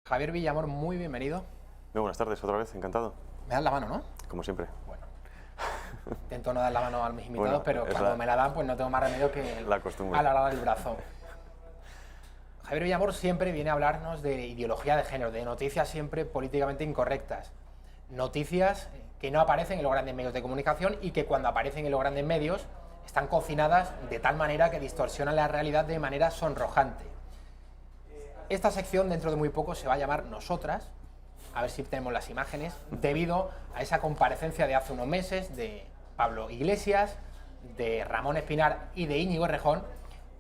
Javier Villamor, muy bienvenido. Muy buenas tardes, otra vez, encantado. Me das la mano, ¿no? Como siempre. Bueno, intento no dar la mano a mis invitados, Bueno, pero cuando me la dan, pues no tengo más remedio que la costumbre. alargar el brazo. Javier Villamor siempre viene a hablarnos de ideología de género, de noticias siempre políticamente incorrectas. Noticias que no aparecen en los grandes medios de comunicación y que cuando aparecen en los grandes medios están cocinadas de tal manera que distorsionan la realidad de manera sonrojante. Esta sección dentro de muy poco se va a llamar Nosotras, a ver si tenemos las imágenes, debido a esa comparecencia de hace unos meses de Pablo Iglesias, de Ramón Espinar y de Íñigo Errejón.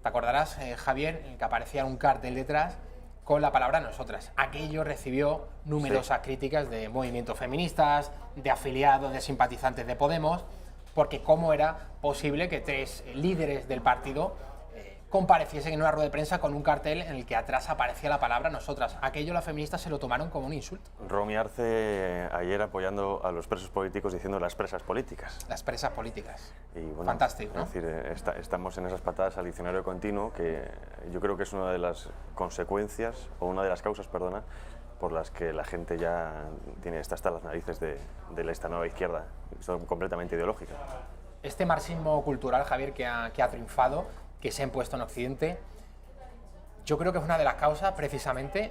Te acordarás, Javier, en que aparecía un cartel detrás con la palabra Nosotras. Aquello recibió numerosas críticas de movimientos feministas, de afiliados, de simpatizantes de Podemos, porque cómo era posible que tres líderes del partido compareciesen en una rueda de prensa con un cartel en el que atrás aparecía la palabra Nosotras. Aquello las feministas se lo tomaron como un insulto. Romy Arce ayer apoyando a los presos políticos diciendo las presas políticas. Las presas políticas. Y bueno, fantástico, ¿no? Es decir, estamos en esas patadas al diccionario continuo que yo creo que es una de las consecuencias, o una de las causas, perdona, por las que la gente ya está hasta las narices de esta nueva izquierda, son completamente ideológica. Este marxismo cultural, Javier, que ha triunfado, que se ha impuesto en Occidente, yo creo que es una de las causas precisamente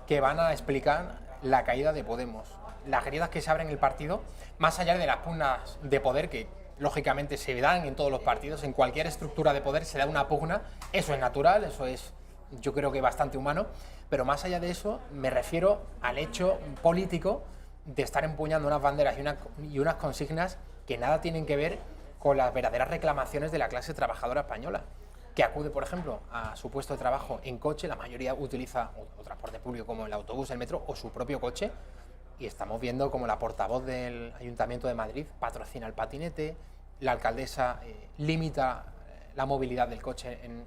que van a explicar la caída de Podemos. Las heridas que se abren en el partido, más allá de las pugnas de poder que lógicamente se dan en todos los partidos, en cualquier estructura de poder se da una pugna, eso es natural, eso es yo creo que bastante humano, pero más allá de eso me refiero al hecho político de estar empuñando unas banderas y unas consignas que nada tienen que ver con las verdaderas reclamaciones de la clase trabajadora española, que acude, por ejemplo, a su puesto de trabajo en coche, la mayoría utiliza o transporte público como el autobús, el metro o su propio coche, y estamos viendo como la portavoz del Ayuntamiento de Madrid patrocina el patinete, la alcaldesa limita la movilidad del coche en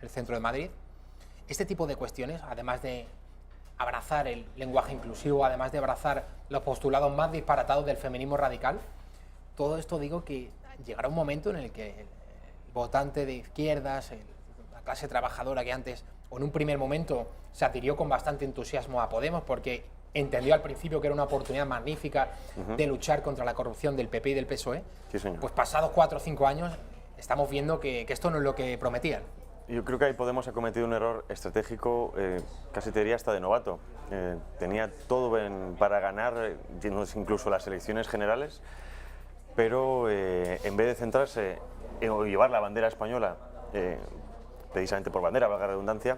el centro de Madrid. Este tipo de cuestiones, además de abrazar el lenguaje inclusivo, además de abrazar los postulados más disparatados del feminismo radical, todo esto digo que llegará un momento en el que el votante de izquierdas, la clase trabajadora que antes, o en un primer momento, se adhirió con bastante entusiasmo a Podemos porque entendió al principio que era una oportunidad magnífica de luchar contra la corrupción del PP y del PSOE, Sí, señor. pues pasados 4 o 5 años estamos viendo que esto no es lo que prometían. Yo creo que ahí Podemos ha cometido un error estratégico, casi te diría hasta de novato. Tenía todo para ganar, incluso las elecciones generales, pero en vez de centrarse en llevar la bandera española, precisamente por bandera, valga la redundancia,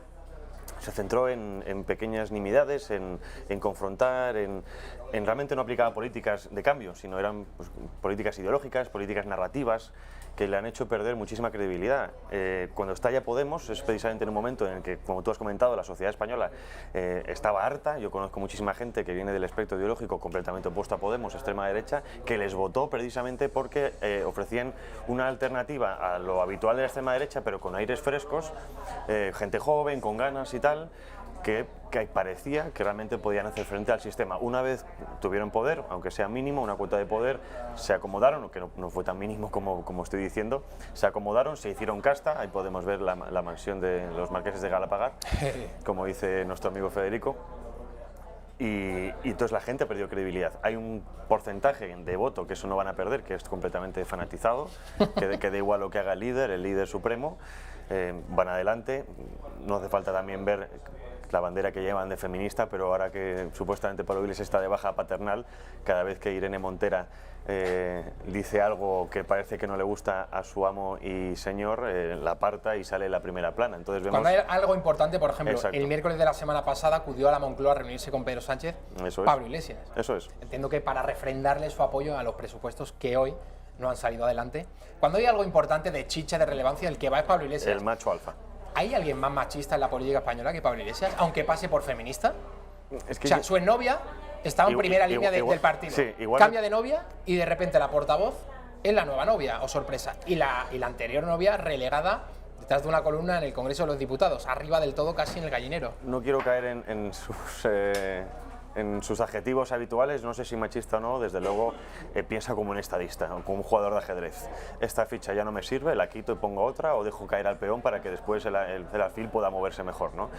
se centró en pequeñas nimiedades, en confrontar, en realmente no aplicaba políticas de cambio, sino eran pues, políticas ideológicas, políticas narrativas, que le han hecho perder muchísima credibilidad. Cuando estalla Podemos es precisamente en un momento en el que, como tú has comentado, la sociedad española estaba harta. Yo conozco muchísima gente que viene del espectro ideológico completamente opuesto a Podemos, extrema derecha, que les votó precisamente porque ofrecían una alternativa a lo habitual de la extrema derecha, pero con aires frescos, gente joven, con ganas y tal, que parecía que realmente podían hacer frente al sistema. Una vez tuvieron poder, aunque sea mínimo, una cuota de poder, se acomodaron, que no fue tan mínimo como estoy diciendo, se acomodaron, se hicieron casta, ahí podemos ver la mansión de los marqueses de Galapagar, como dice nuestro amigo Federico, y entonces la gente ha perdido credibilidad. Hay un porcentaje de voto que eso no van a perder, que es completamente fanatizado, que da igual lo que haga el líder supremo, van adelante. No hace falta también ver la bandera que llevan de feminista, pero ahora que supuestamente Pablo Iglesias está de baja paternal, cada vez que Irene Montera dice algo que parece que no le gusta a su amo y señor, la aparta y sale en la primera plana. Entonces vemos... Cuando hay algo importante, por ejemplo, Exacto. el miércoles de la semana pasada acudió a la Moncloa a reunirse con Pedro Sánchez, Eso es. Pablo Iglesias. Eso es. Entiendo que para refrendarle su apoyo a los presupuestos que hoy no han salido adelante. Cuando hay algo importante de chicha, de relevancia, el que va es Pablo Iglesias. El macho alfa. ¿Hay alguien más machista en la política española que Pablo Iglesias, aunque pase por feminista? Es que O sea, su exnovia estaba en primera línea del partido. Sí, igual. Cambia de novia y de repente la portavoz es la nueva novia, o sorpresa. Y la anterior novia relegada detrás de una columna en el Congreso de los Diputados, arriba del todo, casi en el gallinero. No quiero caer en sus en sus adjetivos habituales, no sé si machista o no, desde luego piensa como un estadista o como un jugador de ajedrez. Esta ficha ya no me sirve, la quito y pongo otra, o dejo caer al peón para que después el alfil pueda moverse mejor, ¿no?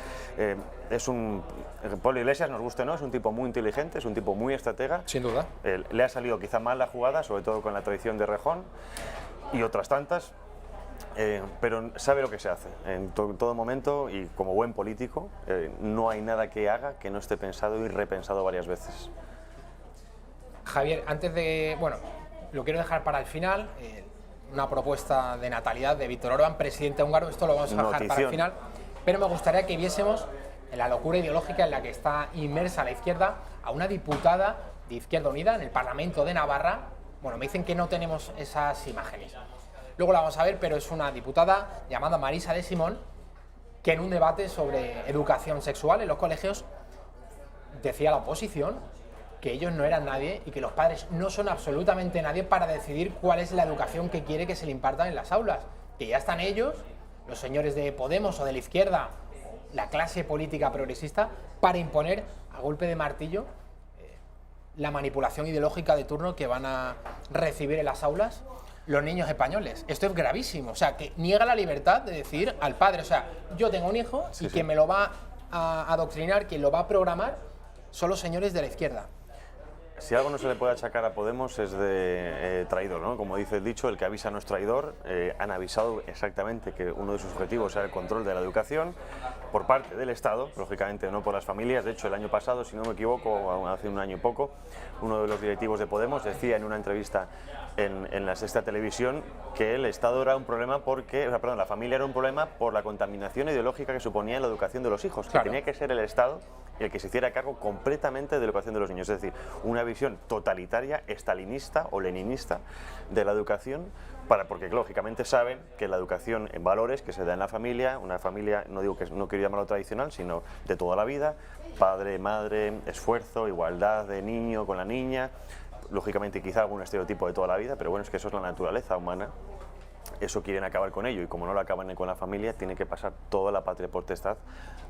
Pablo Iglesias, nos guste o no, es un tipo muy inteligente, es un tipo muy estratega. Sin duda. Le ha salido quizá mal la jugada, sobre todo con la traición de Rejón y otras tantas. Pero sabe lo que se hace en todo momento, y como buen político no hay nada que haga que no esté pensado y repensado varias veces. Javier, antes de... Bueno, lo quiero dejar para el final. Una propuesta de natalidad de Víctor Orbán, presidente húngaro. Esto lo vamos a dejar para el final. Pero me gustaría que viésemos en la locura ideológica en la que está inmersa la izquierda a una diputada de Izquierda Unida en el Parlamento de Navarra. Bueno, me dicen que no tenemos esas imágenes. Luego la vamos a ver, pero es una diputada llamada Marisa de Simón, que en un debate sobre educación sexual en los colegios decía a la oposición que ellos no eran nadie y que los padres no son absolutamente nadie para decidir cuál es la educación que quiere que se le imparta en las aulas. Que ya están ellos, los señores de Podemos o de la izquierda, la clase política progresista, para imponer a golpe de martillo la manipulación ideológica de turno que van a recibir en las aulas los niños españoles. Esto es gravísimo, o sea, que niega la libertad de decir al padre, o sea, yo tengo un hijo y quien me lo va a adoctrinar, quien lo va a programar, son los señores de la izquierda. Si algo no se le puede achacar a Podemos es de traidor, ¿no? Como dice el dicho, el que avisa no es traidor. Han avisado exactamente que uno de sus objetivos era el control de la educación por parte del Estado, lógicamente no por las familias. De hecho, el año pasado, si no me equivoco, hace un año y poco, uno de los directivos de Podemos decía en una entrevista en la Sexta Televisión que el Estado era un problema porque, la familia era un problema por la contaminación ideológica que suponía la educación de los hijos, claro. Que tenía que ser el Estado el que se hiciera cargo completamente de la educación de los niños, es decir, una visión totalitaria, estalinista o leninista de la educación, porque lógicamente saben que la educación en valores que se da en la familia, una familia, no digo que no quiero llamarlo tradicional, sino de toda la vida, padre, madre, esfuerzo, igualdad de niño con la niña, lógicamente quizá algún estereotipo de toda la vida, pero bueno, es que eso es la naturaleza humana. Eso quieren acabar con ello, y como no lo acaban con la familia, tiene que pasar toda la patria potestad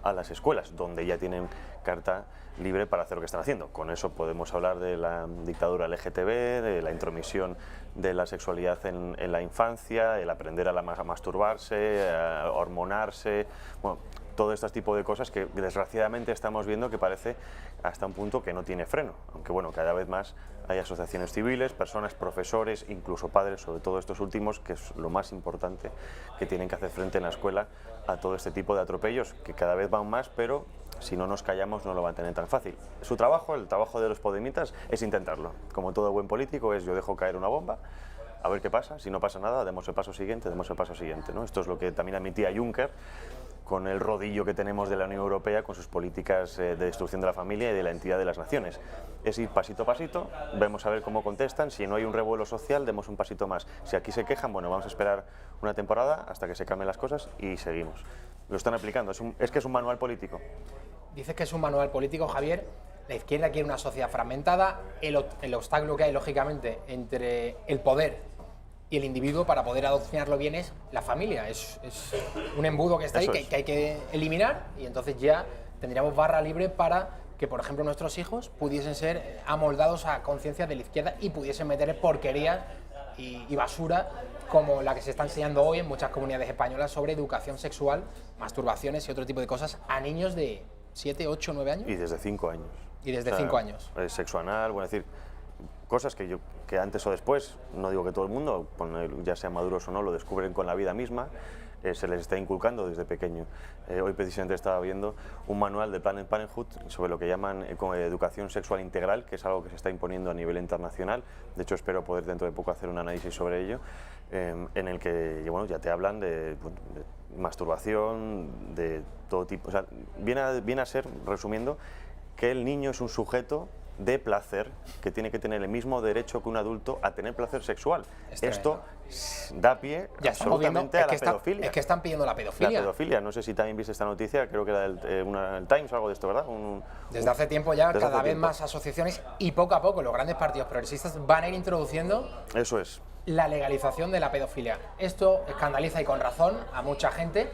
a las escuelas, donde ya tienen carta libre para hacer lo que están haciendo. Con eso podemos hablar de la dictadura LGTB, de la intromisión de la sexualidad en la infancia, el aprender a masturbarse, a hormonarse, bueno, todo este tipo de cosas que desgraciadamente estamos viendo que parece hasta un punto que no tiene freno, aunque bueno, cada vez más hay asociaciones civiles, personas, profesores, incluso padres, sobre todo estos últimos, que es lo más importante, que tienen que hacer frente en la escuela a todo este tipo de atropellos, que cada vez van más, pero si no nos callamos no lo van a tener tan fácil. Su trabajo, el trabajo de los podemitas, es intentarlo. Como todo buen político, es yo dejo caer una bomba, a ver qué pasa, si no pasa nada, demos el paso siguiente, ¿no? Esto es lo que también admitía Juncker, con el rodillo que tenemos de la Unión Europea, con sus políticas de destrucción de la familia y de la entidad de las naciones. Es ir pasito a pasito, vamos a ver cómo contestan, si no hay un revuelo social, demos un pasito más. Si aquí se quejan, bueno, vamos a esperar una temporada hasta que se cambien las cosas y seguimos. Lo están aplicando, es que es un manual político. Dices que es un manual político, Javier. La izquierda quiere una sociedad fragmentada, el obstáculo que hay, lógicamente, entre el poder y el individuo para poder adoctrinarlo bien es la familia. Es un embudo que está ahí, que hay que eliminar, y entonces ya tendríamos barra libre para que, por ejemplo, nuestros hijos pudiesen ser amoldados a conciencia de la izquierda y pudiesen meter porquerías y basura como la que se está enseñando hoy en muchas comunidades españolas sobre educación sexual, masturbaciones y otro tipo de cosas a niños de 7, 8, 9 años. Y desde 5 años. Y desde 5 años. Sexo anal, bueno, es decir, cosas que antes o después, no digo que todo el mundo, ya sean maduros o no, lo descubren con la vida misma, se les está inculcando desde pequeño. Hoy precisamente estaba viendo un manual de Planned Parenthood sobre lo que llaman educación sexual integral, que es algo que se está imponiendo a nivel internacional. De hecho, espero poder dentro de poco hacer un análisis sobre ello, en el que bueno, ya te hablan de masturbación, de todo tipo. O sea, viene a ser, resumiendo, que el niño es un sujeto de placer, que tiene que tener el mismo derecho que un adulto a tener placer sexual. Esto da pie absolutamente a la pedofilia. Es que están pidiendo la pedofilia. La pedofilia, no sé si también viste esta noticia, creo que era el Times o algo de esto, ¿verdad? Desde hace tiempo ya, cada vez más asociaciones, y poco a poco los grandes partidos progresistas van a ir introduciendo la legalización de la pedofilia. Esto escandaliza, y con razón, a mucha gente,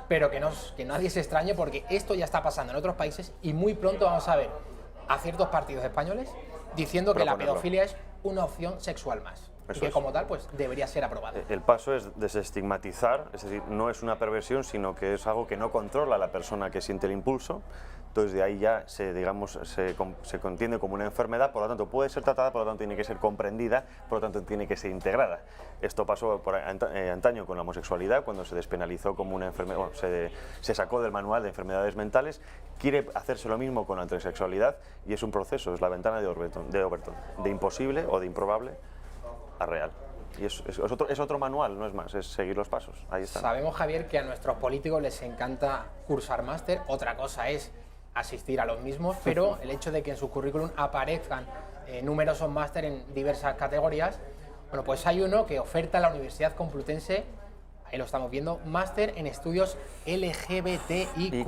pero que nadie se extrañe, porque esto ya está pasando en otros países y muy pronto vamos a ver a ciertos partidos españoles diciendo que la Proponerlo. pedofilia es una opción sexual más. Eso Y que es. como tal, pues debería ser aprobada. El paso es desestigmatizar, es decir, no es una perversión, sino que es algo que no controla a la persona que siente el impulso. Entonces de ahí ya se contiende como una enfermedad, por lo tanto puede ser tratada, por lo tanto tiene que ser comprendida, por lo tanto tiene que ser integrada. Esto pasó antaño con la homosexualidad, cuando se despenalizó como una enfermedad, bueno, se sacó del manual de enfermedades mentales. Quiere hacerse lo mismo con la transexualidad y es un proceso, es la ventana de Overton, de imposible o de improbable a real. Y es otro manual, no es más, es seguir los pasos. Ahí está. Sabemos, Javier, que a nuestros políticos les encanta cursar máster, otra cosa es asistir a los mismos, pero el hecho de que en su currículum aparezcan numerosos máster en diversas categorías, bueno, pues hay uno que oferta la Universidad Complutense, ahí lo estamos viendo, máster en estudios LGBTIQ+.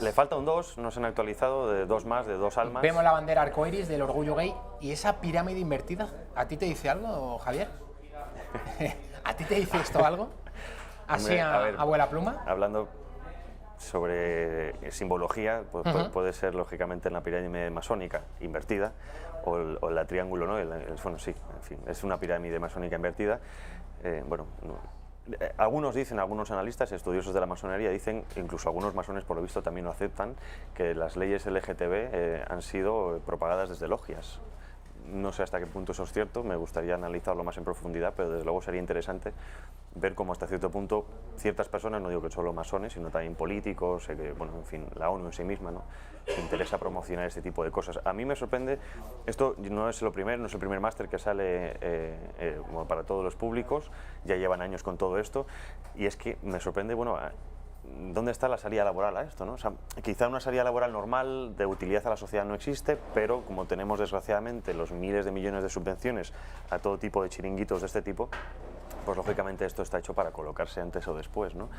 Le falta un 2, no se han actualizado, de 2 más, de 2 almas. Vemos la bandera arcoiris del orgullo gay y esa pirámide invertida, ¿a ti te dice algo, Javier? ¿A ti te dice esto algo? Así Hombre, a ver, abuela pluma. Hablando sobre simbología, pues, puede ser lógicamente en la pirámide masónica invertida o la triángulo, ¿no? Bueno, sí, en fin, es una pirámide masónica invertida. Bueno, algunos dicen, algunos analistas, estudiosos de la masonería, dicen, incluso algunos masones por lo visto también lo aceptan, que las leyes LGTB han sido propagadas desde logias. No sé hasta qué punto eso es cierto, me gustaría analizarlo más en profundidad, pero desde luego sería interesante ver cómo hasta cierto punto ciertas personas, no digo que solo masones, sino también políticos, bueno, en fin, la ONU en sí misma, ¿no?, se interesa promocionar este tipo de cosas. A mí me sorprende, esto no es el primer máster que sale bueno, para todos los públicos, ya llevan años con todo esto, y es que me sorprende, bueno, ¿dónde está la salida laboral a esto, no? O sea, quizá una salida laboral normal de utilidad a la sociedad no existe, pero como tenemos desgraciadamente los miles de millones de subvenciones a todo tipo de chiringuitos de este tipo, pues lógicamente esto está hecho para colocarse antes o después, ¿no?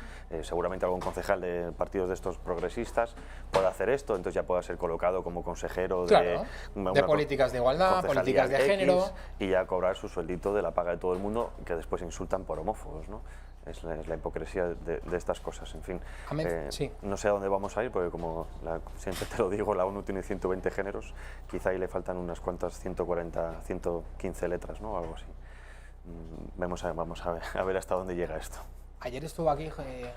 Seguramente algún concejal de partidos de estos progresistas pueda hacer esto, entonces ya pueda ser colocado como consejero de políticas de igualdad, políticas de género, y ya cobrar su sueldito de la paga de todo el mundo, que después insultan por homófobos, ¿no? Es la hipocresía de estas cosas, en fin. Sí. No sé a dónde vamos a ir, porque como siempre te lo digo, la ONU tiene 120 géneros, quizá ahí le faltan unas cuantas 140, 115 letras, ¿no? Algo así. Vamos a ver hasta dónde llega esto. Ayer estuvo aquí,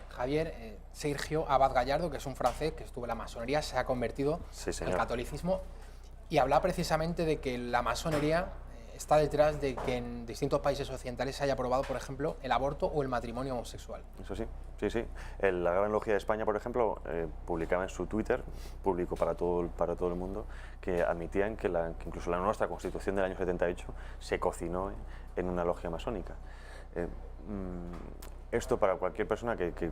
Javier, Sergio Abad Gallardo, que es un francés que estuvo en la masonería, se ha convertido al catolicismo, y hablaba precisamente de que la masonería está detrás de que en distintos países occidentales se haya aprobado, por ejemplo, el aborto o el matrimonio homosexual. Eso sí, sí, sí. La Gran Logia de España, por ejemplo, publicaba en su Twitter, público para todo el mundo, que admitían que incluso la nuestra Constitución del año 78 se cocinó en una logia masónica. Esto para cualquier persona que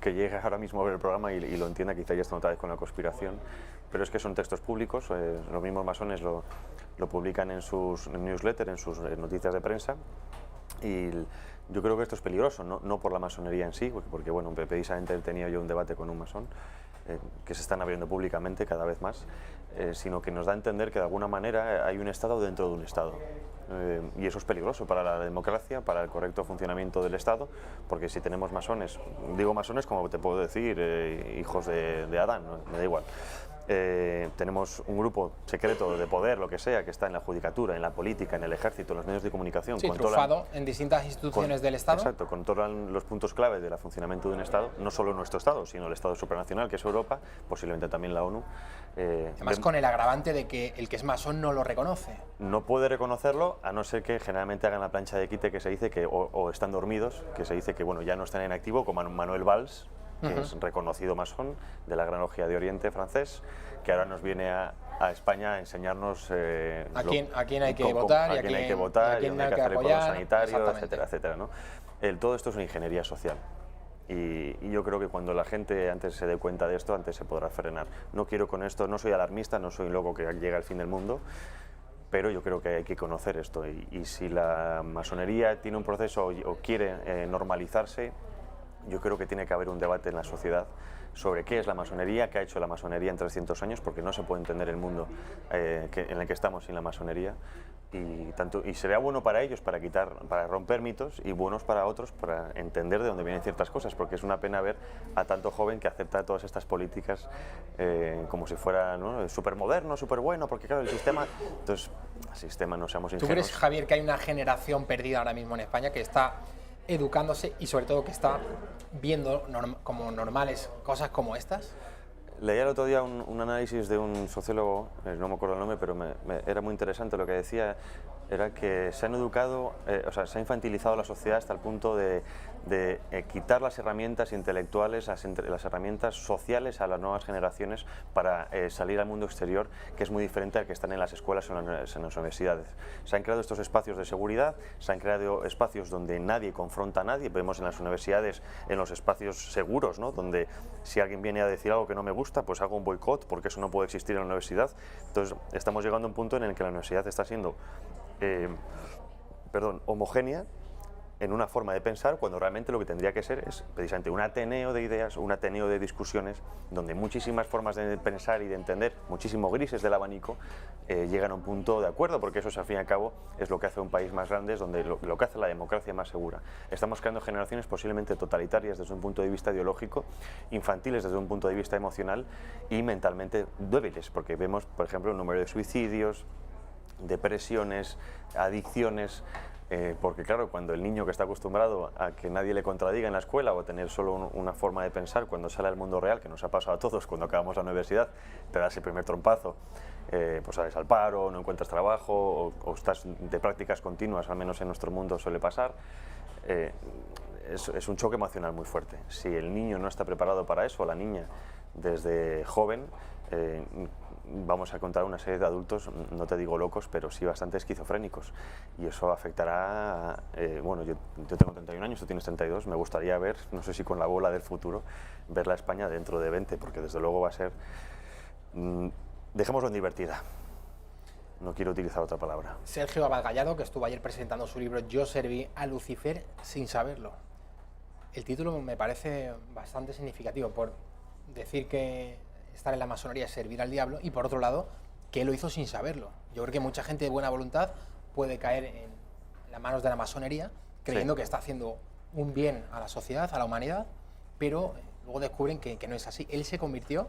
llegue ahora mismo a ver el programa y lo entienda, quizá ya está otra vez con la conspiración, pero es que son textos públicos, los mismos masones lo publican en sus newsletters, en sus noticias de prensa, y yo creo que esto es peligroso, no por la masonería en sí, porque bueno, precisamente tenía yo un debate con un masón, que se están abriendo públicamente cada vez más, sino que nos da a entender que de alguna manera hay un Estado dentro de un Estado. Y eso es peligroso para la democracia, para el correcto funcionamiento del Estado, porque si tenemos masones, digo masones como te puedo decir, hijos de Adán, ¿no? Me da igual. Tenemos un grupo secreto de poder, lo que sea, que está en la judicatura, en la política, en el ejército, en los medios de comunicación. Sí, trufado en distintas instituciones del Estado. Exacto, controlan los puntos clave del funcionamiento de un Estado, no solo nuestro Estado, sino el Estado supranacional, que es Europa, posiblemente también la ONU. Además con el agravante de que el que es masón no lo reconoce. No puede reconocerlo, a no ser que generalmente hagan la plancha de quite, que se dice que, o están dormidos, que se dice que bueno, ya no están en activo, como Manuel Valls, que es reconocido masón de la Gran Logia de Oriente francés, que ahora nos viene a España a enseñarnos a quién hay que votar, y dónde hay que hacer el cordón sanitario, etcétera, etcétera, ¿no? Todo esto es una ingeniería social. Y yo creo que cuando la gente antes se dé cuenta de esto, antes se podrá frenar. No quiero con esto, no soy alarmista, no soy un loco que llega al fin del mundo, pero yo creo que hay que conocer esto. Y si la masonería tiene un proceso o quiere normalizarse, yo creo que tiene que haber un debate en la sociedad sobre qué es la masonería, qué ha hecho la masonería en 300 años, porque no se puede entender el mundo en el que estamos sin la masonería. y sería bueno para ellos para romper mitos y buenos para otros para entender de dónde vienen ciertas cosas, porque es una pena ver a tanto joven que acepta todas estas políticas como si fuera, ¿no?, súper moderno, súper bueno, porque claro, el sistema... Entonces, el sistema, no seamos ¿Tú ingenuos. crees, Javier, que hay una generación perdida ahora mismo en España que está educándose y sobre todo que está viendo como normales cosas como estas? Leía el otro día un análisis de un sociólogo, no me acuerdo el nombre, pero era muy interesante. Lo que decía era que se han educado, o sea, se ha infantilizado la sociedad hasta el punto de quitar las herramientas intelectuales, las herramientas sociales a las nuevas generaciones para salir al mundo exterior, que es muy diferente al que están en las escuelas o en las universidades. Se han creado estos espacios de seguridad, se han creado espacios donde nadie confronta a nadie. Vemos en las universidades, en los espacios seguros, ¿no?, donde si alguien viene a decir algo que no me gusta, pues hago un boicot, porque eso no puede existir en la universidad. Entonces, estamos llegando a un punto en el que la universidad está siendo homogénea en una forma de pensar, cuando realmente lo que tendría que ser es precisamente un ateneo de ideas, un ateneo de discusiones, donde muchísimas formas de pensar y de entender, muchísimos grises del abanico, llegan a un punto de acuerdo, porque eso, al fin y al cabo, es lo que hace un país más grande, es donde lo que hace la democracia más segura. Estamos creando generaciones posiblemente totalitarias desde un punto de vista ideológico, infantiles desde un punto de vista emocional y mentalmente débiles, porque vemos, por ejemplo, el número de suicidios, depresiones, adicciones. Porque claro, cuando el niño que está acostumbrado a que nadie le contradiga en la escuela o a tener solo una forma de pensar, cuando sale al mundo real, que nos ha pasado a todos cuando acabamos la universidad, te das el primer trompazo, pues sales al paro, no encuentras trabajo o estás de prácticas continuas, al menos en nuestro mundo suele pasar, es un choque emocional muy fuerte. Si el niño no está preparado para eso, o la niña, desde joven, vamos a encontrar una serie de adultos, no te digo locos, pero sí bastante esquizofrénicos. Y eso afectará, bueno, yo tengo 31 años, tú tienes 32, me gustaría ver, no sé si con la bola del futuro, ver la España dentro de 20, porque desde luego va a ser, dejémoslo en divertida. No quiero utilizar otra palabra. Sergio Abad Gallardo, que estuvo ayer presentando su libro Yo serví a Lucifer sin saberlo. El título me parece bastante significativo por decir que estar en la masonería es servir al diablo y por otro lado que él lo hizo sin saberlo. Yo creo que mucha gente de buena voluntad puede caer en las manos de la masonería creyendo que está haciendo un bien a la sociedad, a la humanidad, pero luego descubren que no es así. Él se convirtió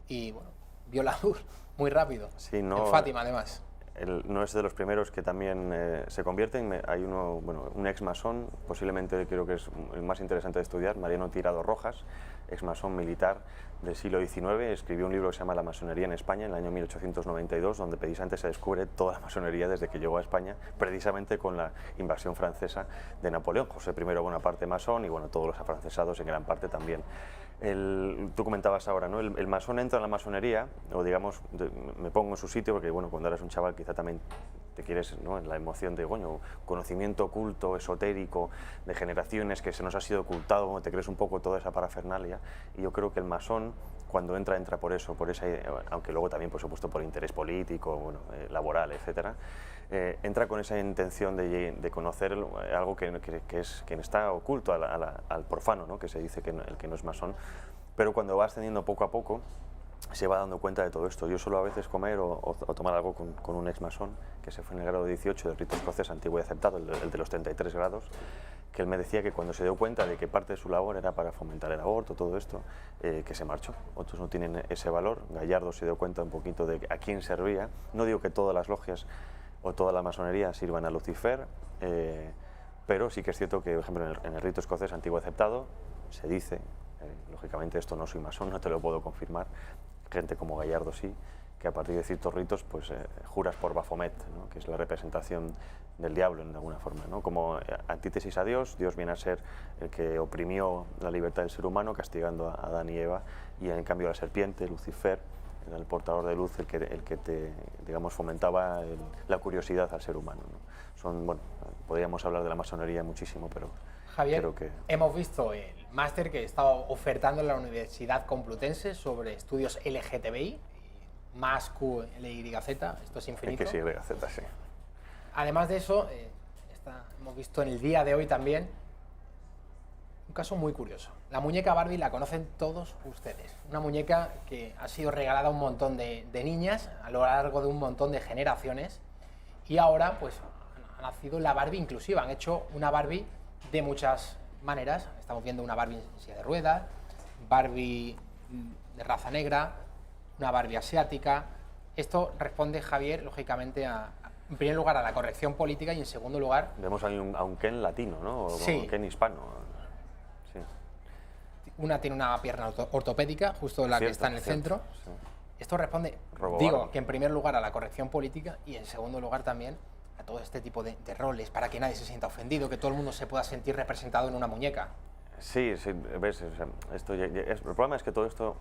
y bueno, vio la luz muy rápido, en Fátima además. Él no es de los primeros que también se convierten. Hay uno, bueno, un ex masón, posiblemente creo que es el más interesante de estudiar, Mariano Tirado Rojas, ex masón militar del siglo XIX, escribió un libro que se llama La masonería en España en el año 1892, donde precisamente se descubre toda la masonería desde que llegó a España, precisamente con la invasión francesa de Napoleón. José I Bonaparte masón y bueno, todos los afrancesados en gran parte también. Tú comentabas ahora, ¿no? El masón entra en la masonería, o digamos, me pongo en su sitio, porque bueno, cuando eres un chaval quizá también te quieres, ¿no?, en la emoción de conocimiento oculto, esotérico, de generaciones que se nos ha sido ocultado, te crees un poco toda esa parafernalia, y yo creo que el masón, cuando entra por eso, por esa, aunque luego también, por supuesto, por interés político, bueno, laboral, etcétera, entra con esa intención de conocer algo que está oculto al profano, ¿no?, que se dice que el que no es masón, pero cuando va ascendiendo poco a poco se va dando cuenta de todo esto. Yo suelo a veces comer o tomar algo con un ex masón que se fue en el grado 18 del rito escocés antiguo y aceptado, el de los 33 grados, que él me decía que cuando se dio cuenta de que parte de su labor era para fomentar el aborto, todo esto, que se marchó. Otros no tienen ese valor. Gallardo se dio cuenta un poquito de a quién servía. No digo que todas las logias o toda la masonería sirvan a Lucifer, pero sí que es cierto que, por ejemplo, en el rito escocés antiguo aceptado se dice, lógicamente esto no soy masón, no te lo puedo confirmar, gente como Gallardo sí, que a partir de ciertos ritos pues juras por Baphomet, ¿no?, que es la representación del diablo en alguna forma, ¿no?, como antítesis a Dios. Dios viene a ser el que oprimió la libertad del ser humano castigando a Adán y Eva, y en cambio la serpiente, Lucifer, era el portador de luz, el que te, digamos, fomentaba la curiosidad al ser humano, ¿no? Bueno, podríamos hablar de la masonería muchísimo, pero Javier, creo que... hemos visto el máster que estaba ofertando en la Universidad Complutense sobre estudios LGTBI, más QLYZ, esto es infinito. XYZ, sí. Además de eso, hemos visto en el día de hoy también un caso muy curioso. La muñeca Barbie la conocen todos ustedes. Una muñeca que ha sido regalada a un montón de niñas a lo largo de un montón de generaciones Y ahora pues ha nacido la Barbie inclusiva, han hecho una Barbie de muchas maneras. Estamos viendo una Barbie en silla de ruedas, Barbie de raza negra, una Barbie asiática. Esto responde, Javier, lógicamente, en primer lugar a la corrección política y en segundo lugar... Vemos ahí a un Ken latino, ¿no? O Sí. un Ken hispano. Sí. Una tiene una pierna ortopédica, justo la que Cierto, está en el cierto, centro. sí. Esto responde, Robo digo, Barbie. que en primer lugar a la corrección política y en segundo lugar también a todo este tipo de roles, para que nadie se sienta ofendido, que todo el mundo se pueda sentir representado en una muñeca. Sí, sí, ves, o sea, el problema es que todo esto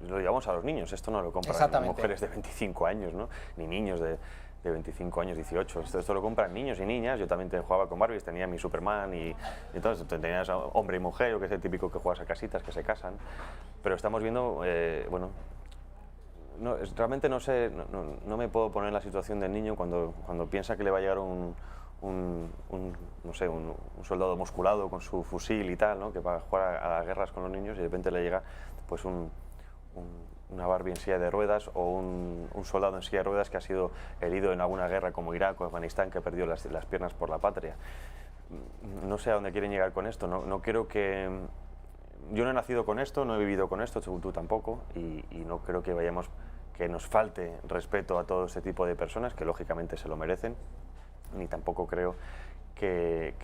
lo llevamos a los niños, esto no lo compran Exactamente. mujeres de 25 años, ¿no? Ni niños de 25 años, 18, esto lo compran niños y niñas. Yo también jugaba con Barbies, tenía mi Superman y entonces tenías hombre y mujer, o que es el típico que juegas a casitas, que se casan, pero estamos viendo, bueno, realmente no sé, no me puedo poner en la situación del niño cuando piensa que le va a llegar no sé, un soldado musculado con su fusil y tal, ¿no? Que va a jugar a las guerras con los niños y de repente le llega pues una Barbie en silla de ruedas o un soldado en silla de ruedas que ha sido herido en alguna guerra como Irak o Afganistán, que perdió las piernas por la patria. No sé a dónde quieren llegar con esto, no creo que... Yo no he nacido con esto, no he vivido con esto, tú tampoco, y no creo que nos falte respeto a todo este tipo de personas, que lógicamente se lo merecen, ni tampoco creo que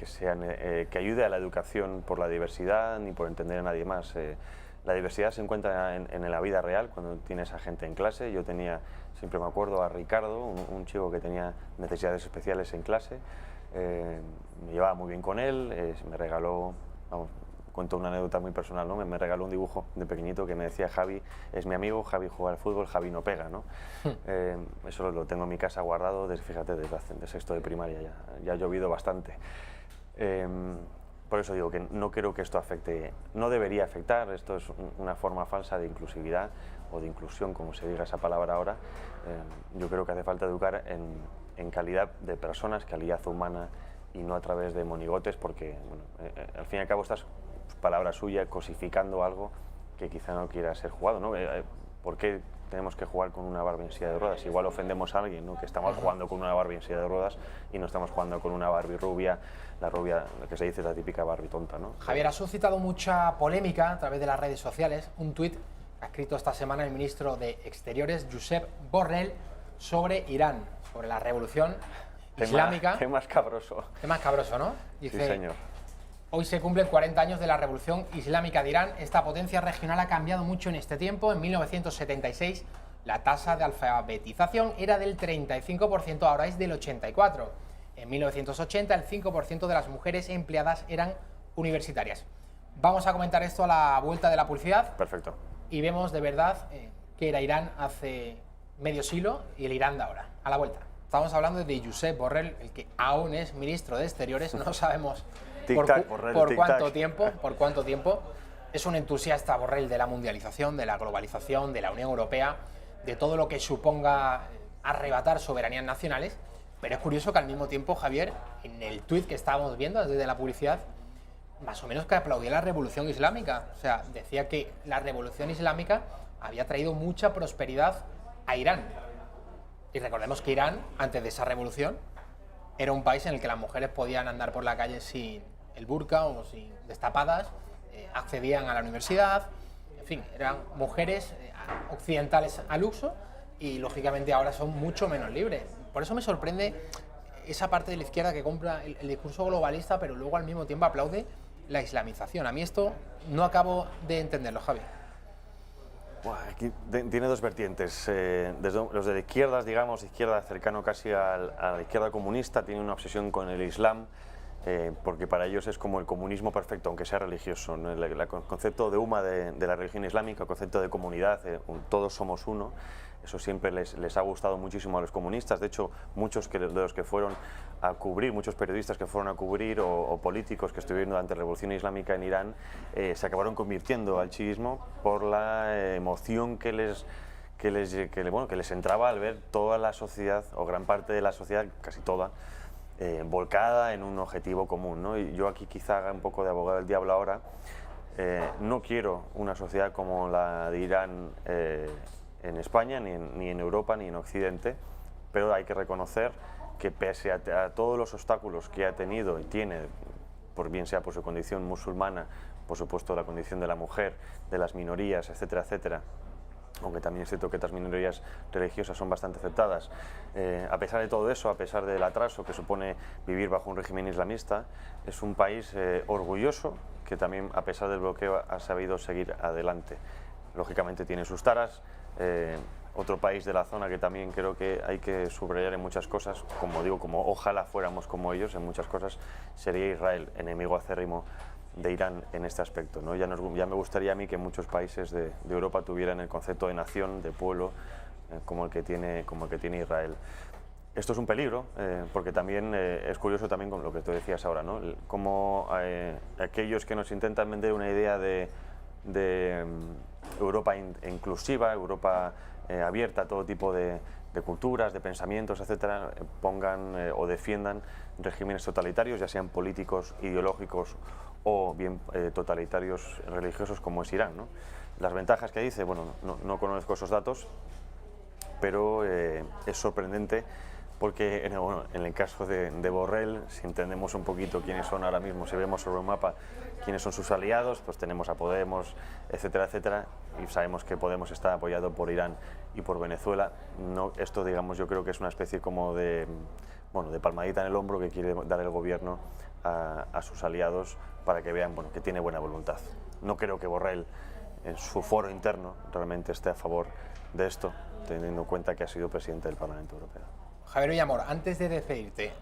ayude a la educación por la diversidad ni por entender a nadie más. La diversidad se encuentra en la vida real, cuando tienes a gente en clase. Yo tenía, siempre me acuerdo, a Ricardo, un chico que tenía necesidades especiales en clase. Me llevaba muy bien con él, me regaló, vamos, cuento una anécdota muy personal, ¿no? Me regaló un dibujo de pequeñito que me decía: Javi es mi amigo, Javi juega al fútbol, Javi no pega, ¿no? Eso lo tengo en mi casa guardado, fíjate, desde sexto de primaria, ya ha llovido bastante. Por eso digo que no creo que esto afecte, no debería afectar. Esto es una forma falsa de inclusividad o de inclusión, como se diga esa palabra ahora. Yo creo que hace falta educar en calidad de personas, calidad humana, y no a través de monigotes, porque bueno, al fin y al cabo estás, palabra suya, cosificando algo que quizá no quiera ser jugado, ¿no? ¿Por qué tenemos que jugar con una Barbie en silla de ruedas? Igual ofendemos a alguien, ¿no? Que estamos jugando con una Barbie en silla de ruedas y no estamos jugando con una Barbie rubia, la rubia, lo que se dice, la típica Barbie tonta, ¿no? Javier, ha suscitado mucha polémica a través de las redes sociales un tuit que ha escrito esta semana el ministro de Exteriores, Josep Borrell, sobre Irán, sobre la revolución islámica. Qué más cabroso. Qué más cabroso, ¿no? Dice, sí, señor. Hoy se cumplen 40 años de la revolución islámica de Irán. Esta potencia regional ha cambiado mucho en este tiempo. En 1976 la tasa de alfabetización era del 35%, ahora es del 84%. En 1980 el 5% de las mujeres empleadas eran universitarias. Vamos a comentar esto a la vuelta de la publicidad. Perfecto. Y vemos de verdad qué era Irán hace medio siglo y el Irán de ahora. A la vuelta. Estamos hablando de Josep Borrell, el que aún es ministro de Exteriores. No sabemos por cuánto tiempo. Es un entusiasta, Borrell, de la mundialización, de la globalización, de la Unión Europea, de todo lo que suponga arrebatar soberanías nacionales. Pero es curioso que al mismo tiempo, Javier, en el tuit que estábamos viendo desde la publicidad, más o menos que aplaudía la revolución islámica. O sea, decía que la revolución islámica había traído mucha prosperidad a Irán. Y recordemos que Irán, antes de esa revolución, era un país en el que las mujeres podían andar por la calle sin el burka o sin destapadas, accedían a la universidad, en fin, eran mujeres occidentales al uso y lógicamente ahora son mucho menos libres. Por eso me sorprende esa parte de la izquierda que compra el discurso globalista, pero luego al mismo tiempo aplaude la islamización. A mí esto no acabo de entenderlo, Javi. Aquí tiene dos vertientes. Desde los de la izquierda, digamos, izquierda cercano casi a la izquierda comunista, tiene una obsesión con el Islam, porque para ellos es como el comunismo perfecto, aunque sea religioso, ¿no? El concepto de Umma de la religión islámica, el concepto de comunidad, todos somos uno, eso siempre les ha gustado muchísimo a los comunistas. De hecho, muchos de los que fueron a cubrir, muchos periodistas que fueron a cubrir o políticos que estuvieron durante la revolución islámica en Irán, se acabaron convirtiendo al chiismo por la emoción que les entraba al ver toda la sociedad, o gran parte de la sociedad, casi toda, volcada en un objetivo común, ¿no? Y yo aquí quizá haga un poco de abogado del diablo ahora. No quiero una sociedad como la de Irán en España, ni en Europa, ni en Occidente, pero hay que reconocer que pese a todos los obstáculos que ha tenido y tiene, por bien sea por su condición musulmana, por supuesto la condición de la mujer, de las minorías, etcétera, etcétera, aunque también es cierto que estas minorías religiosas son bastante aceptadas, a pesar de todo eso, a pesar del atraso que supone vivir bajo un régimen islamista, es un país orgulloso que también, a pesar del bloqueo, ha sabido seguir adelante. Lógicamente tiene sus taras. Otro país de la zona que también creo que hay que subrayar en muchas cosas, como digo, como ojalá fuéramos como ellos en muchas cosas, sería Israel, enemigo acérrimo de Irán en este aspecto, ¿no? Ya me gustaría a mí que muchos países de Europa tuvieran el concepto de nación, de pueblo, como el que tiene Israel. Esto es un peligro, porque también es curioso también con lo que tú decías ahora, ¿no? Como aquellos que nos intentan vender una idea de Europa inclusiva, Europa abierta a todo tipo de culturas, de pensamientos, etcétera, pongan o defiendan regímenes totalitarios, ya sean políticos, ideológicos o bien totalitarios religiosos como es Irán, ¿no? Las ventajas que dice, bueno, no conozco esos datos, pero es sorprendente porque en el caso de Borrell, si entendemos un poquito quiénes son ahora mismo, si vemos sobre un mapa quiénes son sus aliados, pues tenemos a Podemos, etcétera, etcétera, y sabemos que Podemos está apoyado por Irán y por Venezuela. No, esto, digamos, yo creo que es una especie como de palmadita en el hombro que quiere dar el gobierno a sus aliados para que vean, bueno, que tiene buena voluntad. No creo que Borrell, en su foro interno, realmente esté a favor de esto, teniendo en cuenta que ha sido presidente del Parlamento Europeo. Javier Villamor, antes de despedirte,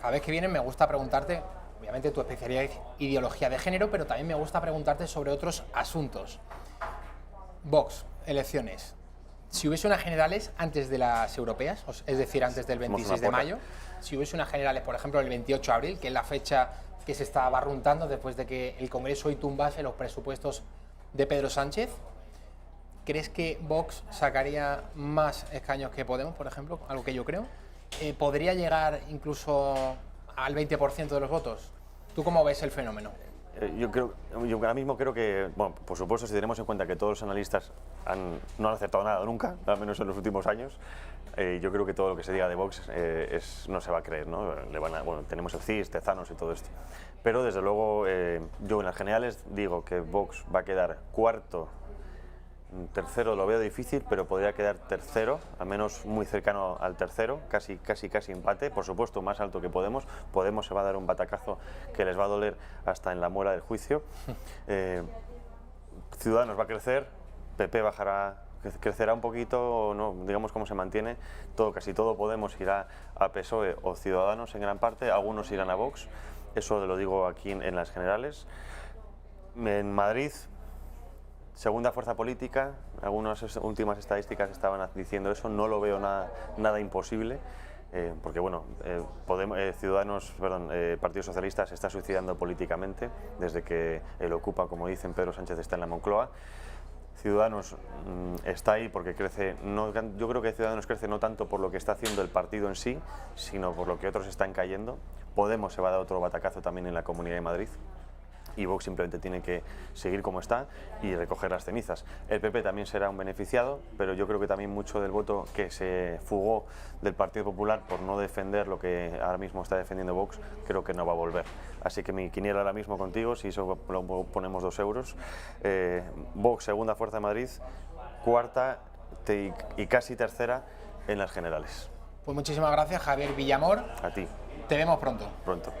cada vez que vienes me gusta preguntarte, obviamente tu especialidad es ideología de género, pero también me gusta preguntarte sobre otros asuntos. Vox, elecciones. Si hubiese unas generales antes de las europeas, es decir, antes del 26 de mayo, si hubiese unas generales, por ejemplo, el 28 de abril, que es la fecha que se está barruntando después de que el Congreso hoy tumbase los presupuestos de Pedro Sánchez, ¿crees que Vox sacaría más escaños que Podemos, por ejemplo? Algo que yo creo. ¿Podría llegar incluso al 20% de los votos? ¿Tú cómo ves el fenómeno? Yo ahora mismo creo que, bueno, por supuesto, si tenemos en cuenta que todos los analistas no han acertado nada nunca, al menos en los últimos años, yo creo que todo lo que se diga de Vox no se va a creer, ¿no? Tenemos el CIS, Tezanos y todo esto. Pero, desde luego, yo en las generales digo que Vox va a quedar cuarto. Tercero lo veo difícil, pero podría quedar tercero, al menos muy cercano al tercero, casi empate, por supuesto más alto que Podemos. Podemos se va a dar un batacazo que les va a doler hasta en la muela del juicio. Ciudadanos va a crecer, PP crecerá un poquito, no, digamos cómo se mantiene, casi todo Podemos irá a PSOE o Ciudadanos en gran parte, algunos irán a Vox, eso lo digo aquí en las generales. En Madrid, segunda fuerza política, algunas últimas estadísticas estaban diciendo eso, no lo veo nada imposible, porque bueno, Partido Socialista se está suicidando políticamente desde que el Ocupa, como dicen, Pedro Sánchez está en la Moncloa. Ciudadanos está ahí porque crece, yo creo que Ciudadanos crece no tanto por lo que está haciendo el partido en sí, sino por lo que otros están cayendo. Podemos se va a dar otro batacazo también en la Comunidad de Madrid. Y Vox simplemente tiene que seguir como está y recoger las cenizas. El PP también será un beneficiado, pero yo creo que también mucho del voto que se fugó del Partido Popular por no defender lo que ahora mismo está defendiendo Vox, creo que no va a volver. Así que mi quiniela ahora mismo contigo, si eso ponemos 2 euros, Vox, segunda fuerza de Madrid, cuarta y casi tercera en las generales. Pues muchísimas gracias, Javier Villamor. A ti. Te vemos pronto. Pronto.